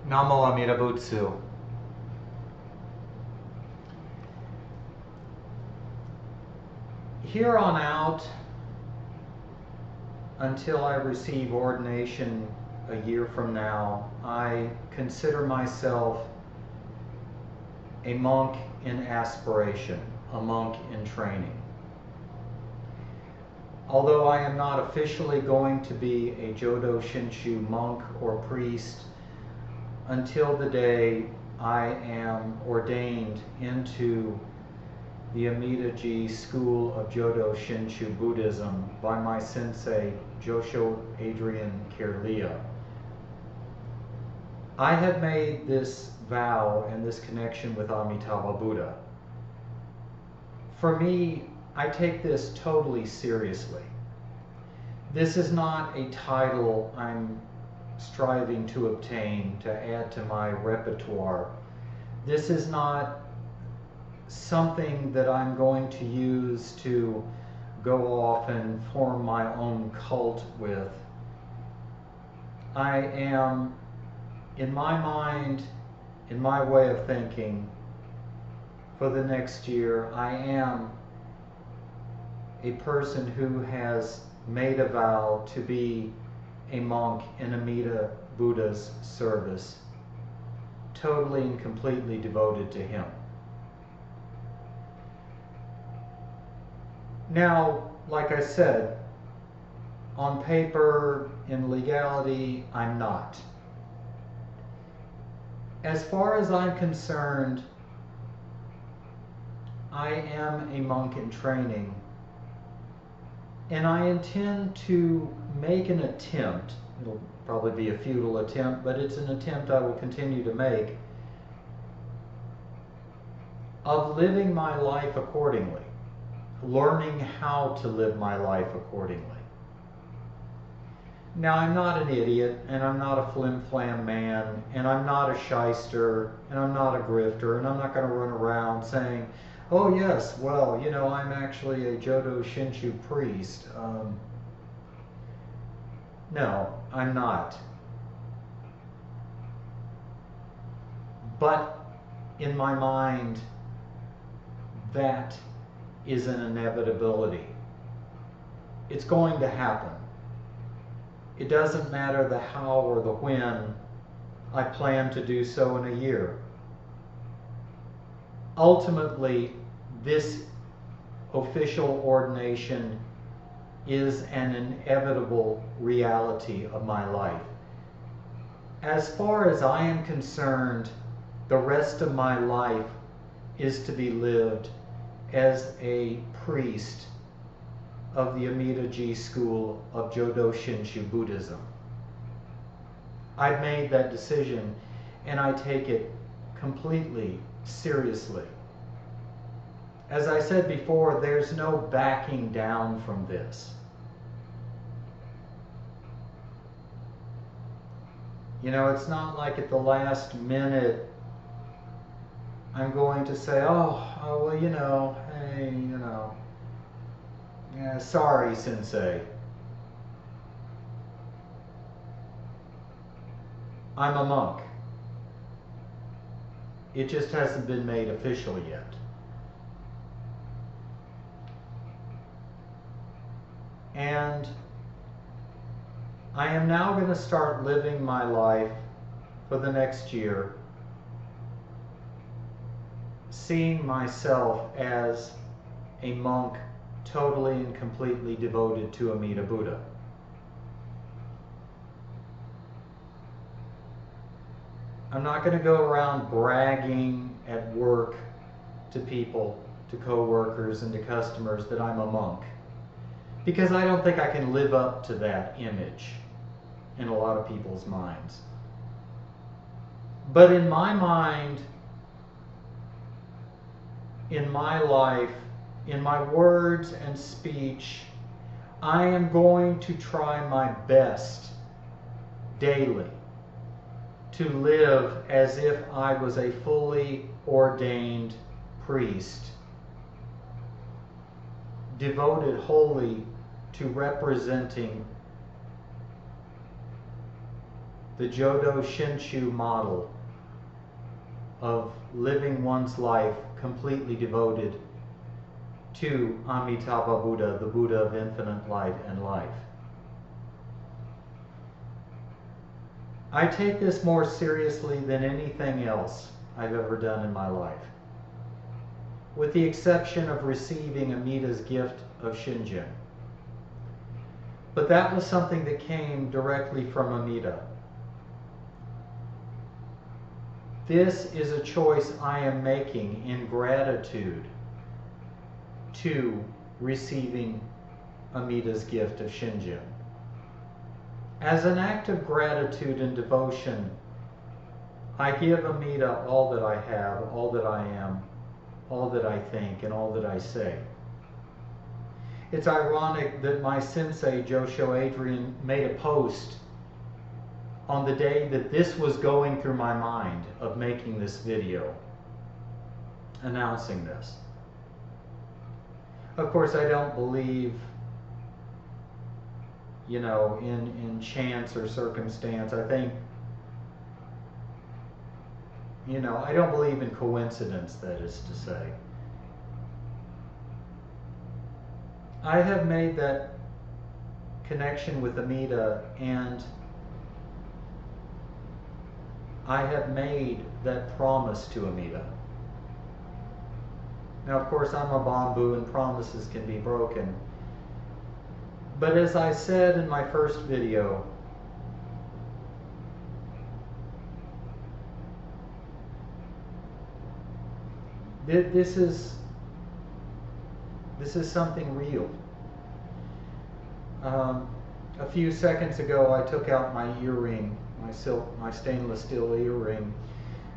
Namo Amida Butsu. Here on out, until I receive ordination a year from now, I consider myself a monk in aspiration, a monk in training. Although I am not officially going to be a Jodo Shinshu monk or priest until the day I am ordained into the Amidaji school of Jodo Shinshu Buddhism by my sensei, Josho Adrian Kirlia. I have made this vow and this connection with Amitabha Buddha. For me, I take this totally seriously. This is not a title I'm striving to obtain to add to my repertoire. This is not something that I'm going to use to go off and form my own cult with. I am, in my mind, in my way of thinking, for the next year, I am a person who has made a vow to be a monk in Amida Buddha's service, totally and completely devoted to him. Now, like I said, on paper, in legality, I'm not. As far as I'm concerned, I am a monk in training, and I intend to make an attempt. It'll probably be a futile attempt, but it's an attempt I will continue to make, of living my life accordingly, learning how to live my life accordingly. Now, I'm not an idiot, and I'm not a flim-flam man, and I'm not a shyster, and I'm not a grifter, and I'm not going to run around saying, oh yes, well, you know, I'm actually a Jodo Shinshu priest. No, I'm not. But in my mind, that is an inevitability. It's going to happen. It doesn't matter the how or the when. I plan to do so in a year. Ultimately, this official ordination is an inevitable reality of my life. As far as I am concerned, the rest of my life is to be lived as a priest of the Amidaji school of Jodo Shinshu Buddhism. I've made that decision, and I take it completely seriously. As I said before, there's no backing down from this. You know, it's not like at the last minute I'm going to say, oh well, you know, hey, you know, yeah, sorry, Sensei. I'm a monk. It just hasn't been made official yet. And I am now going to start living my life for the next year, seeing myself as a monk totally and completely devoted to Amida Buddha. I'm not going to go around bragging at work to people, to co-workers and to customers that I'm a monk, because I don't think I can live up to that image in a lot of people's minds. But in my mind, in my life, in my words and speech, I am going to try my best daily to live as if I was a fully ordained priest, devoted wholly to representing the Jodo Shinshu model of living one's life completely devoted to Amitabha Buddha, the Buddha of infinite light and life. I take this more seriously than anything else I've ever done in my life, with the exception of receiving Amida's gift of Shinjin. But that was something that came directly from Amida. This is a choice I am making in gratitude to receiving Amida's gift of Shinjin. As an act of gratitude and devotion, I give Amida all that I have, all that I am, all that I think, and all that I say. It's ironic that my sensei, Josho Adrian, made a post on the day that this was going through my mind of making this video, announcing this. Of course, I don't believe, in chance or circumstance. I think, I don't believe in coincidence, that is to say. I have made that connection with Amida, and I have made that promise to Amida. Now, of course, I'm a bamboo and promises can be broken. But as I said in my first video, this is something real. A few seconds ago, I took out my earring, my stainless steel earring.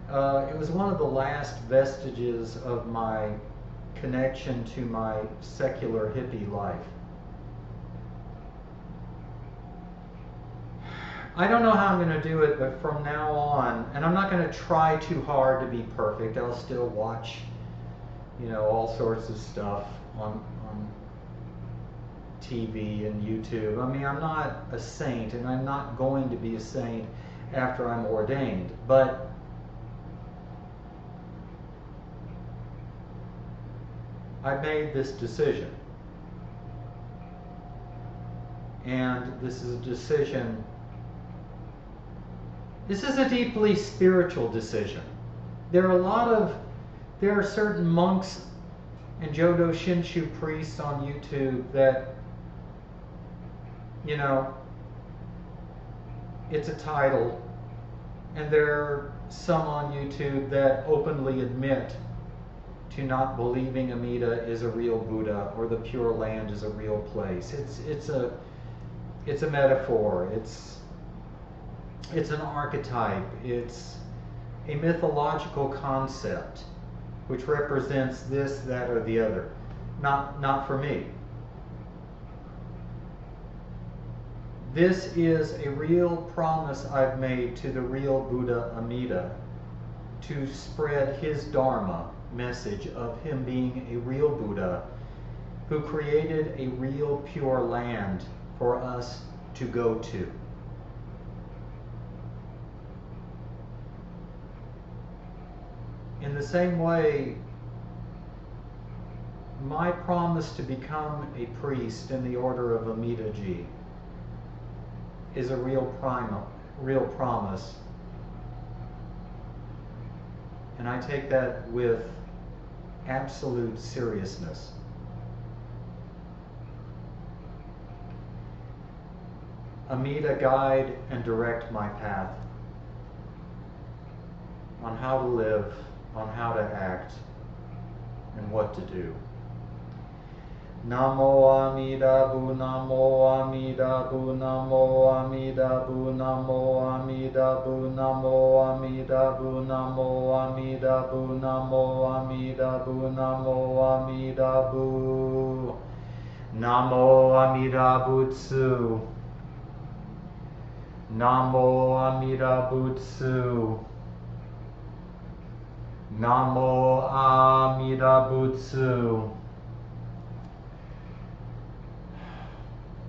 It was one of the last vestiges of my connection to my secular hippie life. I don't know how I'm going to do it, but from now on, and I'm not going to try too hard to be perfect. I'll still watch, all sorts of stuff on TV and YouTube. I mean, I'm not a saint, and I'm not going to be a saint after I'm ordained, but I made this decision. And this is a decision, this is a deeply spiritual decision. There are certain monks and Jodo Shinshu priests on YouTube that, it's a title, and there are some on YouTube that openly admit to not believing Amida is a real Buddha or the Pure Land is a real place. It's a metaphor. It's an archetype. It's a mythological concept which represents this, that, or the other. Not for me. This is a real promise I've made to the real Buddha Amida to spread his Dharma message of him being a real Buddha who created a real pure land for us to go to. In the same way, my promise to become a priest in the order of Amidaji is a real promise. And I take that with absolute seriousness. Amida, guide and direct my path on how to live, on how to act, and what to do. Namo Amida Bu, Namo Amida Bu, Namo Amida Bu, Namo Amida Bu, Namo Amida Bu, Namo Amida Bu, Namo Amida Bu, Namo Amida Bu, Namo Amida Butsu, Namo Amida Butsu, Namo Amida Butsu.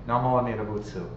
Namo Amida Butsu.